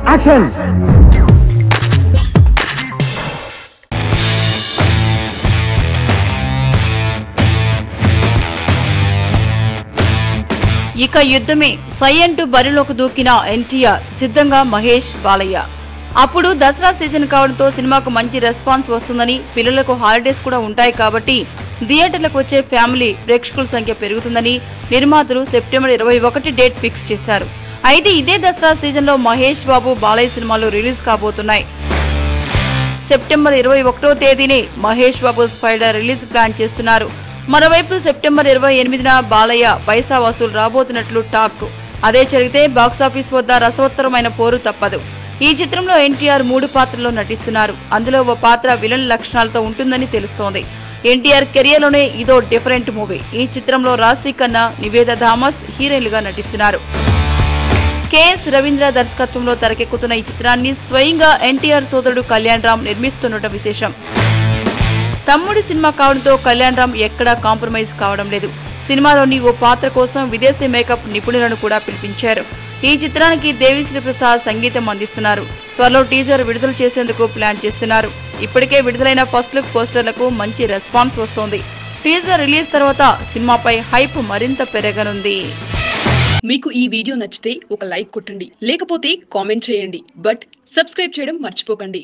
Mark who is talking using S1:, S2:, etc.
S1: Action.
S2: ఇక యుద్ధమే సై అంటూ బరిలోకి దూకిన ఎన్టీఆర్, సిద్ధంగా మహేష్, బాలయ్య. అప్పుడు దసరా సీజన్ కావడంతో సినిమాకు మంచి రెస్పాన్స్ వస్తుందని, పిల్లలకు హాలిడేస్ కూడా ఉంటాయి కాబట్టి థియేటర్లకు వచ్చే ఫ్యామిలీ ప్రేక్షకుల సంఖ్య పెరుగుతుందని నిర్మాతలు సెప్టెంబర్ 21 డేట్ ఫిక్స్ చేశారు. అయితే ఇదే దసరా సీజన్ లో మహేష్ బాబు, బాలయ్య సినిమాలు రిలీజ్ కాబోతున్నాయి. సెప్టెంబర్ 21వ తేదీనే Mahesh Babu spider release plan చేస్తున్నారు. మరోవైపు సెప్టెంబర్ 28న బాలయ్య పైసా వసూలు రాబోతున్నట్లు టాక్. అదే జరిగితే బాక్సాఫీస్ వద్ద రసవత్తరమైన పోరు తప్పదు. ఈ చిత్రంలో ఎన్టీఆర్ 3 పాత్రల్లో నటిస్తున్నారు. అందులో ఓ పాత్ర విలన్ లక్షణాలతో ఉంటుందని తెలుస్తోంది. ఎన్టీఆర్ కెరియర్ లోనే ఇదో డిఫరెంట్ మూవీ. ఈ చిత్రంలో రాశి ఖన్నా, నివేద థామస్ హీరోయిన్లుగా నటిస్తున్నారు. కెఎస్ రవీంద్ర దర్శకత్వంలో తెరకెక్కుతున్న ఈ చిత్రాన్ని స్వయంగా ఎన్టీఆర్ సోదరుడు కళ్యాణ్ రామ్ నిర్మిస్తుండటం విశేషం. తమ్ముడి సినిమా కావడంతో కళ్యాణ్ రామ్ ఎక్కడా కాంప్రమైజ్ కావడం లేదు. సినిమాలోని ఓ పాత్ర కోసం విదేశీ మేకప్ నిపుణులను కూడా పిలిపించారు. ఈ చిత్రానికి దేవిశ్రీ ప్రసాద్ సంగీతం అందిస్తున్నారు. త్వరలో టీజర్ విడుదల చేసేందుకు ప్లాన్ చేస్తున్నారు. ఇప్పటికే విడుదలైన ఫస్ట్ లుక్ పోస్టర్లకు మంచి రెస్పాన్స్ వస్తోంది. టీజర్ రిలీజ్ తర్వాత సినిమాపై హైప్ మరింత పెరగనుంది.
S3: మీకు ఈ వీడియో నచ్చితే ఒక లైక్ కొట్టండి, లేకపోతే కామెంట్ చేయండి. బట్ సబ్స్క్రైబ్ చేయడం మర్చిపోకండి.